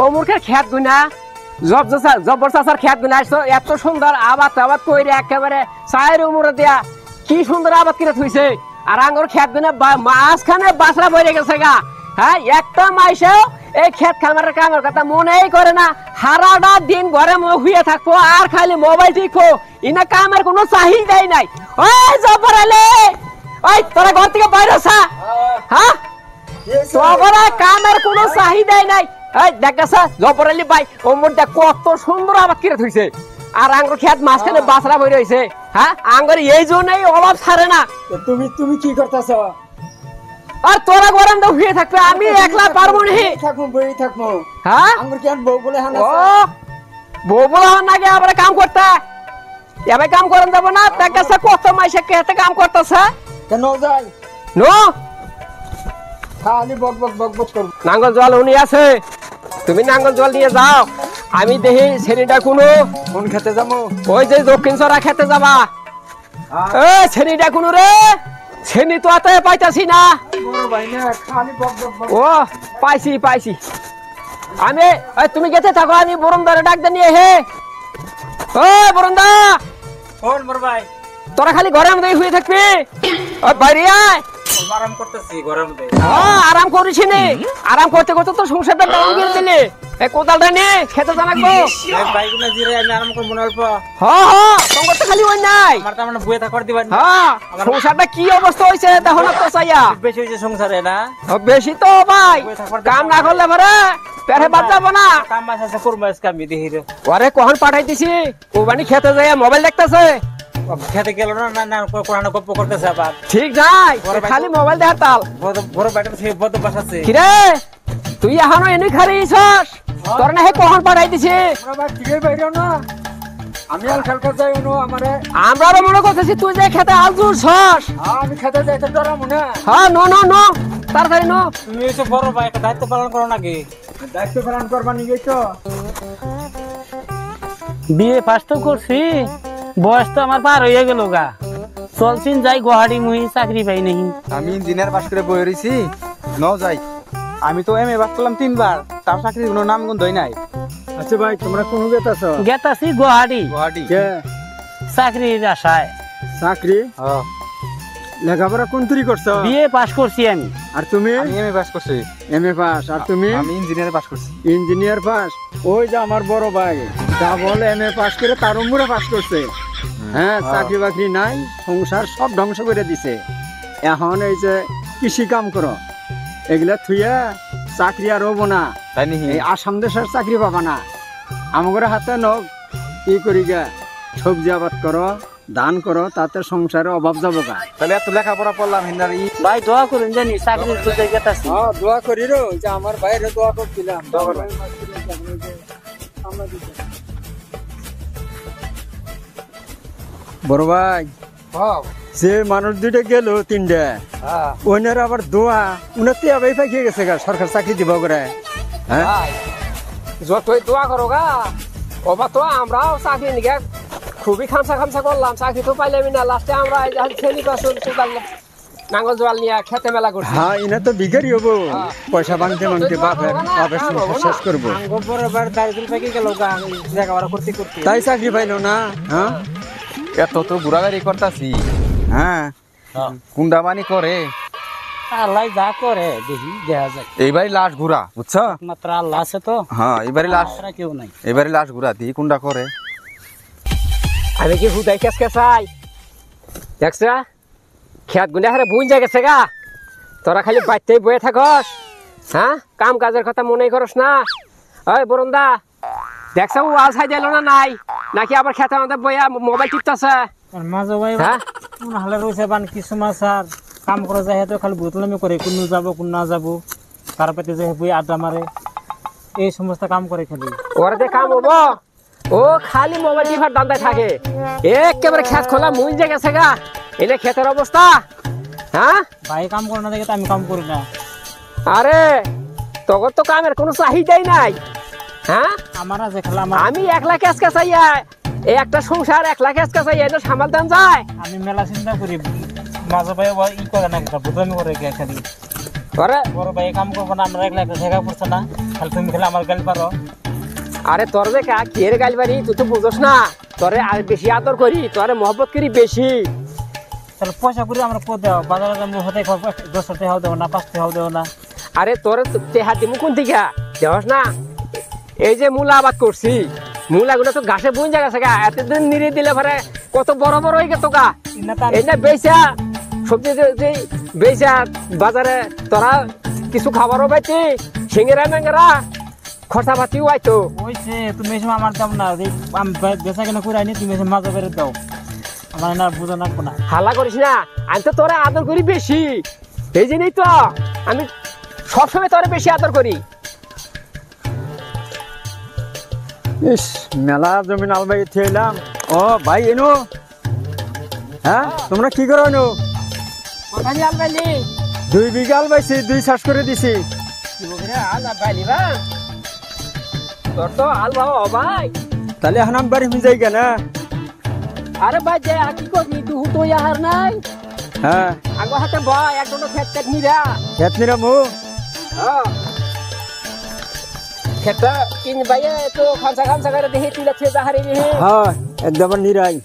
ও মূর্খের খেত গুনা জব্বর চাচার খেত গুনা আসছো এত সুন্দর আবাদ কইরে একেবারে চায়ের উমরে দেয়া কি সুন্দর আবাদ করে থইছে আর আঙ্গুর খেত গুনা মাঝখানে বাসরা বইরে গেছে গা। হ্যাঁ একটা মাইসেও এই খেত খামারের কামের কথা মনেই করে না, সারাটা দিন ঘরে শুয়ে থাকবো আর খালি মোবাইল টিপবো, ইনা কামের কোনো চাহিদাই নাই। ওই জব্বর আলী, ওই তোরা ঘর থেকে বাইরে আসা। হ্যাঁ তোরা কামের কোনো চাহিদাই নাই। এই দেখছা জব্বর আলী ভাই ও মোটা কত সুন্দর আবাদ করে থইছে আর আঙ্গুর খেত মাঝখানে বাসরা বই রয়েছে। হ্যাঁ আঙ্গুর এই জন্যই অভাব ছাড়ে না। তুমি কি করতেছ? আর তোরা গরম তো শুয়ে থাকবে, আমি একলা পারবো না। থাকবো হ্যাঁ আঙ্গুর কেন বউ বলে হানা বউ বলে হানা গে আবার কাম করতে এবার কাম করেন যাবো না। দেখছে কত মাইসে খেতে কাম করতেছে কেন যাই নো খালি বক বক বক বক করব। নাঙ্গল জল উনি আছে, তুমি নাঙ্গল জল নিয়ে যাও, আমি দেখি ছেড়িটা কোন খেতে যাবো? ওই যে দক্ষিণ চড়া খেতে যাবা। এ ছেড়িটা কোনো রে ছেনি তো আতে পাইতাছি না। ও পাইছি আমি তুমি গেতে থাকো, আমি বরুণদারে ডাক নিয়ে হে। ও বরুণদা তোরা খালি ঘরের মধ্যে শুয়ে থাকবি, বাইরে আয়। আরাম করতেছি ঘরের মধ্যে। আরাম করিস নি, আরাম করতে করতে তো সংসারটা ডাউন করে দিলি। এই কোদালটা নে খেতে জানাবো বাইগুনা জিরে আমি আরাম করব না অল্প। তোমার তো খালি ওই নাই আমার তো আমরা বইয়ে থাকার দিবেন। সংসারটা কি অবস্থা হইছে দেখো না তো চাইয়া। বেশি হইছে সংসারে না? বেশি তো ভাই, কাম না করলে পরে পেটে বাদ যাবো না। কাম মাছ আছে করবো আজকে আমি দেখি রে। ওরে কখন পাঠাইতেছি কোরবানি খেতে যাইয়া মোবাইল দেখতেছে। খেতে গেল না না কোরআন গপ্প করতেছে আবার। ঠিক নাই খালি মোবাইল দেখার তাল। বড় বাইটা সে বদ বাসাছে। কি রে তুই এখনো এনে খারিছস? তোর না হে কখন পাঠাইতেছি? আমি আর খেলতে যাই আমারে। আমরাও মনে করতেছি তুই যে খেতে আল জুড়ছস। আমি খেতে যাইতে তোরা মনে। হ্যাঁ নো তাড়াতাড়ি নো। তুমি এসে বড় ভাই একটা দায়িত্ব পালন করো নাকি? দায়িত্ব পালন করবা নিয়ে তো বিয়ে পাস তো করছি, বয়স তো আমার পার হয়ে গেল গা। চলছিন যাই গুয়াহাটি মুই চাকরি পাই নাই। আমি ইঞ্জিনিয়ার পাস করে বই রইছি ন যাই। আমি তো এমএ পাস করলাম 3 বার, তার চাকরির কোনো নাম গন্ধই নাই। আচ্ছা ভাই তোমরা কোন গেতাছ? গেতাছি গুয়াহাটি কে চাকরির আশায়। চাকরি? লেখাপড়া কোন তুই করছ? বিয়ে পাস করছি আমি। আর তুমি? আমি এমএ পাস করছি। MA pass. আর তুমি? আমি ইঞ্জিনিয়ার পাস করছি। Engineer pass. ওই যে আমার বড় ভাই ডাবল এমএ পাস করে তার উপরে পাস করছে। হ্যাঁ চাকরি বাকরি নাই, সংসার সব ধ্বংস করে দিছে। এখন এই যে কৃষি কাম করো, এগুলা থুইয়া চাকরি আর হবো না। তাই নাকি? এই আসাম দেশের চাকরি পাবা না। আমাদের হাতে নখ কি করি গা, সবজি আবাদ করো, ধান করো, তাতে সংসারে অভাব যাবো গা। তাহলে এত লেখাপড়া পড়লাম হিন্দার ভাই দোয়া করুন জানি চাকরির খুঁজে গেতাছি। দোয়া করি রো যে আমার বাইরে দোয়া করছিলাম। বড় ভাই যে মানুষ দুইটা গেল 3টা, ওনার আবার দোয়া উনার তো আবার পাইকে গেছে গা সরকার চাকরি দিব করে। হ্যাঁ যতই দোয়া করো গা ওবা তো আমরাও চাকরি নিকে খুবই খামসা করলাম, চাকরি তো পাইলাম না। লাস্টে আমরা ছেলে পাশন নাঙ্গল জল নিয়ে খেতে মেলা করছি। হ্যাঁ ইনা তো বিঘারি হবো, পয়সা ভাঙতে বাপের শেষ করবো। তাই চাকরি পাইলো না। হ্যাঁ এত তো ঘুরাগাড়ি করতাছি। হ্যাঁ কুন্ডামানি করে আল্লাহ যা করে দেখি দেখা যায়। এইবারই লাশ ঘুরা বুঝছো? মাত্র আল্লাহ আছে তো। হ্যাঁ এবারে লাশ কেউ নাই। এবারে লাশ ঘুরা দি কুন্ডা করে। আমি কি হুদাই খেসকে চাই দেখছ খেত গুন্ডা হারে বুঝ যা গেছে গা। তোরা খালি বাইতেই বয়ে থাকস, হ্যাঁ কাম কাজের কথা মনে করস না। ওই বরুণদা দেখছ ওয়াল ছাই দিল না নাই নাকি আবার খেতে আমাদের বইয়া মোবাইল টিপতেছে? মাঝে ভাই হালে রয়েছে বান কিছু মাছ আর কাম করে যায় তো খালি বোতলামি করে, কোন যাবো কোন না যাবো, তার পেতে যে বই আড্ডা মারে, এই সমস্ত কাম করে খালি। ওরা যে কাম হবো ও খালি মোবাইল টিপার দান্দায় থাকে। একেবারে খেত খোলা মুই যে গেছে গা। এনে খেতের অবস্থা। হ্যাঁ ভাই কাম করে না দেখে তো আমি কাম করি না। আরে তোর তো কামের কোনো চাহিদাই নাই। হ্যাঁ আমার আছে খেলা। আমি 1 লাখ কেসকা চাইয়া এই একটা সংসার 1 লাখ কেসকা চাইয়া এটা সামাল দান যায়। আমি মেলা চিন্তা করি মাঝে ভাই ই করে না বোতলামি করে খালি। ওরে বড় ভাই কাম করবো না, আমরা 1 লাখ টাকা পড়ছে না। তাহলে তুমি খেলে আমার গাল পারো। আরে তোর যে কি এর গাল বাড়ি তুই তো বুঝোস না, তোরে আর বেশি আদর করি, তোরে মহব্বত করি বেশি। তাহলে পয়সা করে আমরা কো দেও, বাজারে আমি হতে 10 টাকা দেও না, 5 টাকা দেও না। আরে তোরে তেহা দিমু কোন দিকে দেওয়াস না? এই যে মূলা আবাদ করছি, মূলাগুলো তো ঘাসে বুন জায়গা আছে গা, এতদিন নিরে দিলে পরে কত বড় বড় হয়ে গেতো গা। এই যে বেচা সবজি যে বেচা বাজারে তোরা কিছু খাবারও পাইছি, সিঙ্গেরা মেঙ্গেরা খরচা পাতিও আইতো। ওইছে তুমি এসে আমার দাম না, আমি বেচা কেনা করে আনি, তুমি এসে মাঝে বেড়ে দাও, আমার না বুঝা নাকবো না। হাল্লা করিস না, আমি তো তোরা আদর করি বেশি, এই জন্যই তো আমি সবসময় তোরে বেশি আদর করি। ইস মেলা জমিন আলবাই থইলাম। ও ভাই এনো, হ্যাঁ তোমরা কি করো এনো? কোথায় আলবাইলি? 2 বিঘা আলবাইছি, 2 চাষ করে দিছি। কি বলবি রে, আল আলবাইলি বা? তোর তো আল বাবা ভাই। তাহলে এখন আমি বাড়ি যাই কেন? আরে ভাই যে কি করবি, তুই তো ইয়ার নাই হ্যাঁ আগো হাতে বয় এক দুটো খেত খেত নিরা। খেত নিরামু। খেতা কিন বাইয়ে তো খামসা খামসা করে দেখি তুই লাগছে জাহারি দেখি হ্যাঁ একদম নিরাই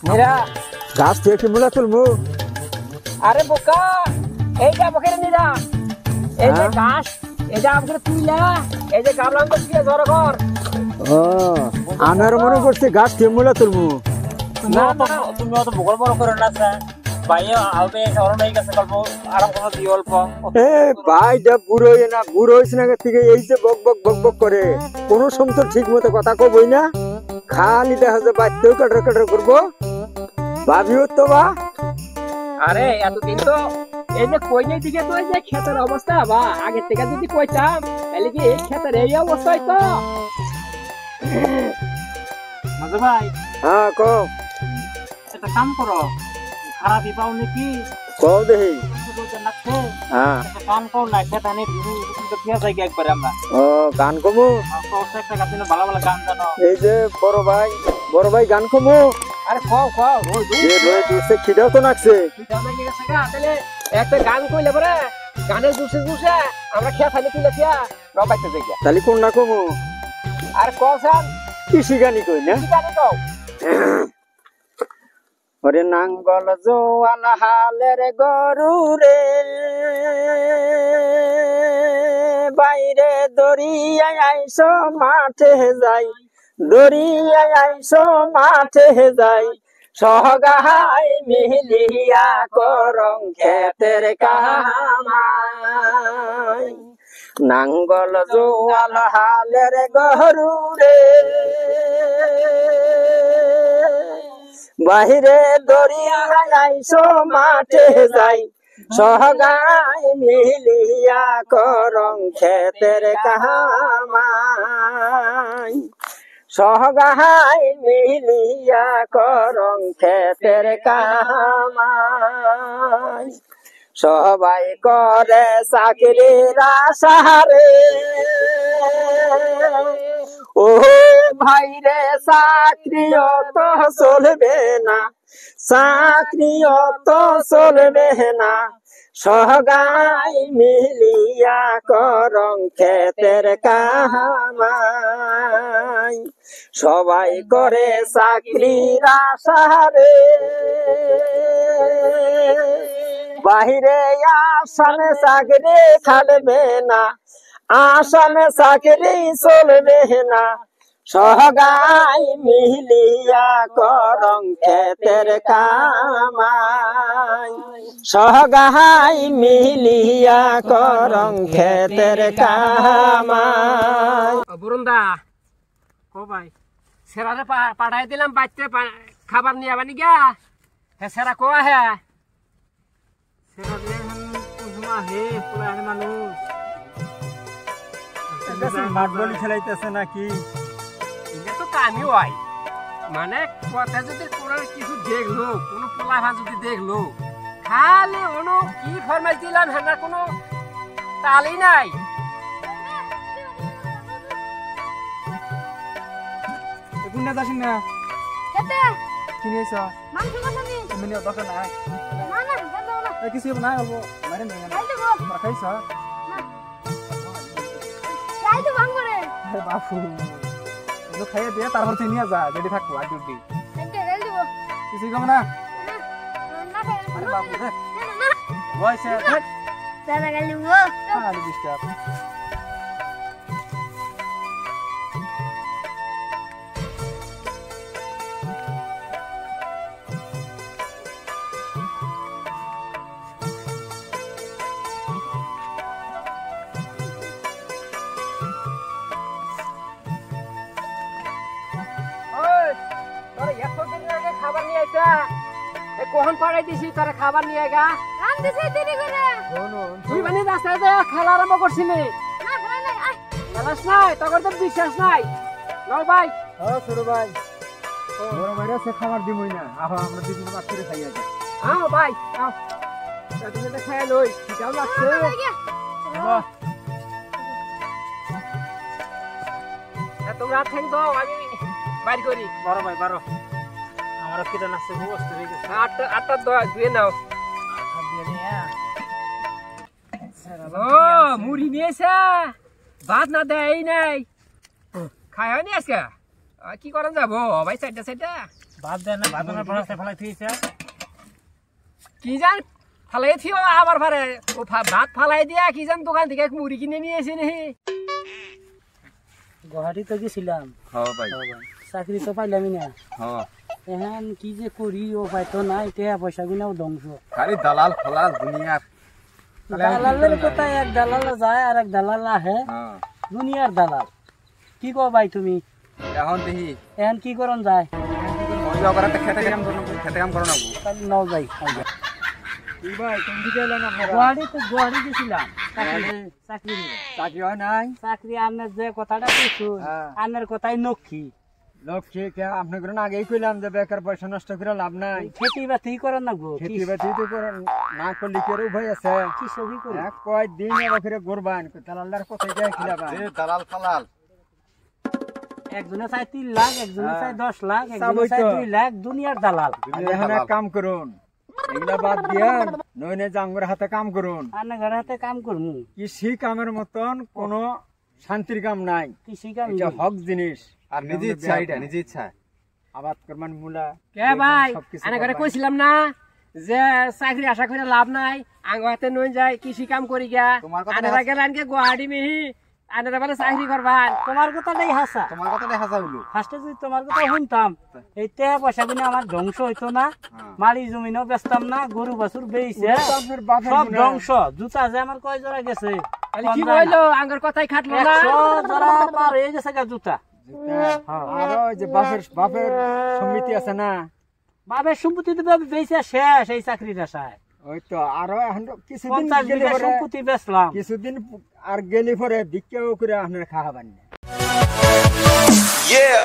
নিরা। গাছ থেকে কি মূলা তুলবো? আরে বোকা, এইটা বকের নিরা, এই যে হ্যাঁ? ঘাস এটা আমাকে তুইলা, এই যে গামলাম তো দিয়ে জড়ো কর। ও আমার মনে করছে গাছ থেকে মূলা তুলবো। তুমি অত বড় বড় করে না ভাইয়া, আলবে সরণ হয়ে গেছে, গল্প আরাম করে দিই অল্প। এ ভাই যা বুড়ো হয়ে না, বুড়ো হয়েছে না থেকে এই যে বক বক বক বক করে, কোনো সময় তো ঠিক মতো কথা কবই না, খালি দেখা যায় বাচ্চাও কাটার কাটার করবো, ভাবিও তো বা। আরে এতদিন তো এই যে কইনের দিকে তো এই যে ক্ষেতের অবস্থা বা আগের থেকে যদি কইতাম তাহলে কি এই ক্ষেতের এই অবস্থা হইতো? মাঝে ভাই হ্যাঁ কও একটা কাম করো, খারাপই পাও নাকি কও দেখি। হ্যাঁ একটা কাম করো না, খেতে আনি পেঁয়াজ আগে একবারে আমরা ও গান কমু, একটা গাছ ভালো ভালো গান জানো। এই যে বড় ভাই গান কমু। আরে খাও খাও ওই যে রয়ে দুসে খিদাও তো নাকছে। তাহলে একটা গান কইলে পরে গানের জুসে জুসে আমরা খেয়া খালি তুলে খেয়া রবাইতে যাই। তাহলে কোন না কমু? আর কসান কৃষি গানি কই না? কি গানি কও? ওরে নাঙ্গল জোয়াল হালের গরু রে, বাইরে দরিয়ায় আইসো মাঠে যাই, দরিয়ায় আইসো মাঠে যাই, সহগাই মিলিয়া করং ক্ষেতের কামাই। নাঙ্গল জোয়াল হালের গরু রে, বাহিরে দরিয়ায় আইসো মাঠে যাই, সহগাই মিলিয়া করং ক্ষেতের কামাই, সহগাই মিলিয়া করং ক্ষেতের কামাই। সবাই করে চাকরির আশারে, ও ভাইরে চাকরিও তো চলবে না, চাকরিও তো চলবে না, সহগাই মিলিয়া করং ক্ষেতের কামাই। সবাই করে চাকরির আশারে, বাহিরে আসামে চাকরি খালবে না, আসামে চাকরি চলবে না, সহগাই মিলিয়া করং ক্ষেতের কামাই, সহগাই মিলিয়া করং ক্ষেতের কামাই। বরুন্দা ও ভাই সেরারে পাঠাই দিলাম বাইতে খাবার নিয়ে আবানি গা, হ্যাঁ সেরা কোয়া হ্যাঁ সেটা দিয়ে হে পুরা মানুষ মাঠ বলি খেলাইতেছে নাকি? এটা তো কামই হয়, মানে কথা যদি কোনো কিছু দেখলো, কোনো পোলাফা যদি দেখলো, খালি ono কি ফরমাইশ দিলাম হ্যাঁ কোনো তালই নাই। কোনটা যাসিন না খেতে কিনেছ মাংস কাটানি তুমি দরকার নাই না না জানো না কিছু নাই অল্প মারেন না খাই দেবো তোমরা খাইছ যাই খাই তো ভাঙ করে বাপু এগুলো খাইয়ে দিয়ে তারপর তুই নিয়ে যা বেডি থাকবো আর ডিউটি একটা রেল দিব কিছুই কম না না খাই আরে বাপু রে না বয়সে থাক দাদা গেল দিব আরে ডিস্টার্ব ওই তোর এতদিন আগে খাবার নিয়ে আইতা কখন পাড়াই দিছি তোর খাবার নিয়ে গা রান দিছে দেরি করে তুই মানে রাস্তায় যে খেলা আরম্ভ করছিলি না খাই নাই আয় খেলাস নাই তখন তো বিশ্বাস নাই নয় ভাই ও ছোট ভাই বড় ভাইরা সে খাবার দিবই না আহ আমরা দুজন ভাগ করে খাই আগে হ্যাঁ ভাই আও তুমি তো খাই লই কেমন লাগছে তোমরা ঠেং দাও আমি বাইর করি বারো ভাই বারো আমার কিটা নাচছে খুব অস্থির হয়ে গেছে আটটা ধুয়ে নাও ও মুড়ি নিয়েছে ভাত না দেয় এই নাই খাই হয়নি আজকে কি করেন যাবো ভাই সাইডটা সাইডটা ভাত দেয় না ভাত আমার ফলাইছে ফলাই থুইছে কি জান ফালাই থিও আবার ফারে ও ভাত ফালাই দিয়া কি জান দোকান থেকে মুড়ি কিনে নিয়ে এসে নি গুয়াহাটি তো গেছিলাম হ্যাঁ ভাই চাকরি তো পাইলামই না হ্যাঁ এখন কি যে করি ও পাইতো নাই টাকা পয়সা গুনাও ধ্বংস খালি দালাল ফলাল দুনিয়ার দালালের কথা এক দালাল যায় আর এক দালাল আহে হ্যাঁ দুনিয়ার দালাল কি কো ভাই তুমি এখন দেখি এখন কি করন যায় ওই জগরাতে খেতে কাম করো না কাল নাও যাই কি ভাই তুমি দিতে এলেন আপনারা গুয়াহাটি গেছিলাম চাকরি চাকরি হয় নাই চাকরি আনের যে কথাটা কইছো হ্যাঁ। আনের কথাই নক্ষী লক্ষ্যে কে আপনার করে আগেই কইলাম যে বেকার পয়সা নষ্ট করে লাভ নাই খেতি বাতি করেন না গো খেতি বাতি তো করে না করলে কি আর উভয় আছে কি সবই করি এক কয়দিন এবার ফিরে গরবান তালাল্লার কোথায় যায় খিলাবান দালাল ফালাল একজনে চাই 3 লাখ একজনে চাই 10 লাখ একজনে চাবই চাই তো। 2 লাখ দুনিয়ার দালাল এখন এক কাম করুন এগুলা বাদ দিয়ে নইনে জাঙ্গুর হাতে কাম করুন আনে ঘরে হাতে কাম করমু কৃষি কামের মতন কোনো শান্তির কাম নাই কৃষি কাম এটা হক জিনিস আর নিজে ইচ্ছা এটা নিজে ইচ্ছা আবাদ করমান মূলা কে ভাই সবকিছু আনে ঘরে করবান। কইছিলাম না যে চাকরি আশা করে লাভ নাই আঙ্গ হাতে নই যায় কৃষি কাম করি গা তোমার কথা আনে রাগে রানকে গুয়াহাটি মিহি আনে বলে চাকরি করবান তোমার কথাটাই হাসা তোমার কথা দেখা যাইলো ফার্স্টে যদি তোমার কথা শুনতাম এই টাকা পয়সা কিনে আমার ধ্বংস হইতো না মাড়ি জমিনও বেচতাম না গরু বাছুর বেইছে ওটা তো আপনার বাপের সব গুনাহ। ধ্বংস জুতা যে আমার কয় জোড়া গেছে তাহলে কি বললো আঙ্গর কথাই খাটলো না 100 জোড়া পার হয়ে গেছে গা জুতা আর ওই যে বাপের সমিতি আছে না বাপের সম্পত্তি তো বেচে শেষ এই চাকরির আশায় ওই তো আরো এখন তো কিছুদিন 50 গেলে বিঘা পরে সম্পত্তি বেচলাম কিছুদিন আর গেলে পরে ভিক্ষাও করে আপনার খাওয়াবান না Yeah.